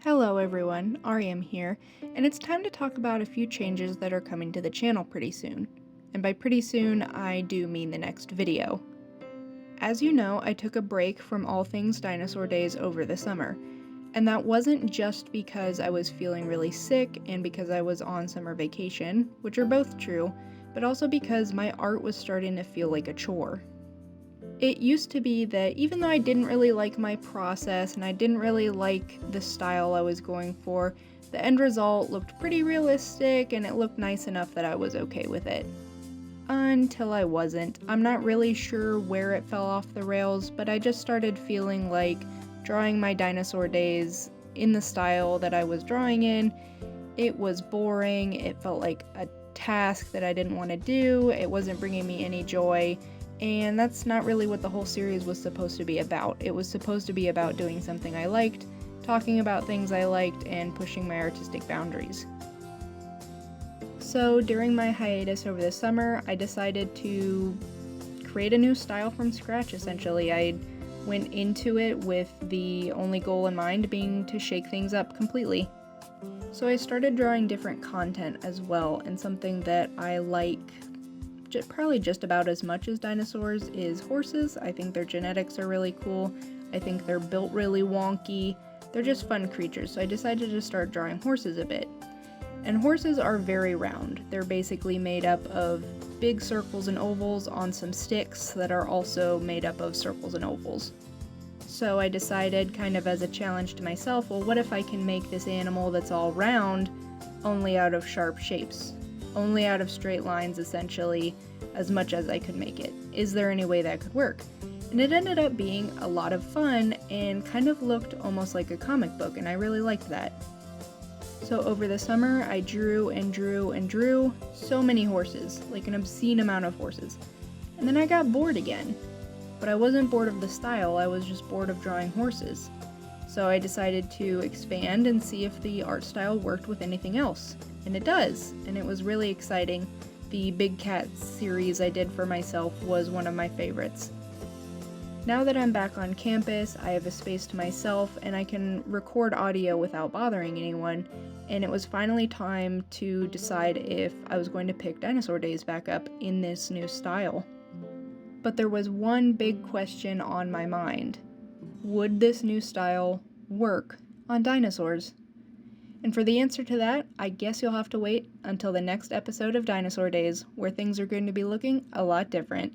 Hello everyone, Ariam here, and it's time to talk about a few changes that are coming to the channel pretty soon. And by pretty soon, I do mean the next video. As you know, I took a break from all things Dinosaur Days over the summer, and that wasn't just because I was feeling really sick and because I was on summer vacation, which are both true, but also because my art was starting to feel like a chore. It used to be that even though I didn't really like my process and I didn't really like the style I was going for, the end result looked pretty realistic and it looked nice enough that I was okay with it. Until I wasn't. I'm not really sure where it fell off the rails, but I just started feeling like drawing my Dinosaur Days in the style that I was drawing in, it was boring, it felt like a task that I didn't want to do, it wasn't bringing me any joy. And that's not really what the whole series was supposed to be about. It was supposed to be about doing something I liked, talking about things I liked, and pushing my artistic boundaries. So during my hiatus over the summer, I decided to create a new style from scratch, essentially. I went into it with the only goal in mind being to shake things up completely. So I started drawing different content as well, and something that I like probably just about as much as dinosaurs is horses. I think their genetics are really cool. I think they're built really wonky. They're just fun creatures, so I decided to start drawing horses a bit. And horses are very round. They're basically made up of big circles and ovals on some sticks that are also made up of circles and ovals. So I decided, kind of as a challenge to myself, well, what if I can make this animal that's all round, only out of sharp shapes? Only out of straight lines, essentially, as much as I could make it. Is there any way that could work? And it ended up being a lot of fun and kind of looked almost like a comic book, and I really liked that. So over the summer, I drew and drew and drew so many horses, like an obscene amount of horses. And then I got bored again. But I wasn't bored of the style, I was just bored of drawing horses. So I decided to expand and see if the art style worked with anything else. And it does, and it was really exciting. The Big Cat series I did for myself was one of my favorites. Now that I'm back on campus, I have a space to myself and I can record audio without bothering anyone, and it was finally time to decide if I was going to pick Dinosaur Days back up in this new style. But there was one big question on my mind. Would this new style work on dinosaurs? And for the answer to that, I guess you'll have to wait until the next episode of Dinosaur Days, where things are going to be looking a lot different.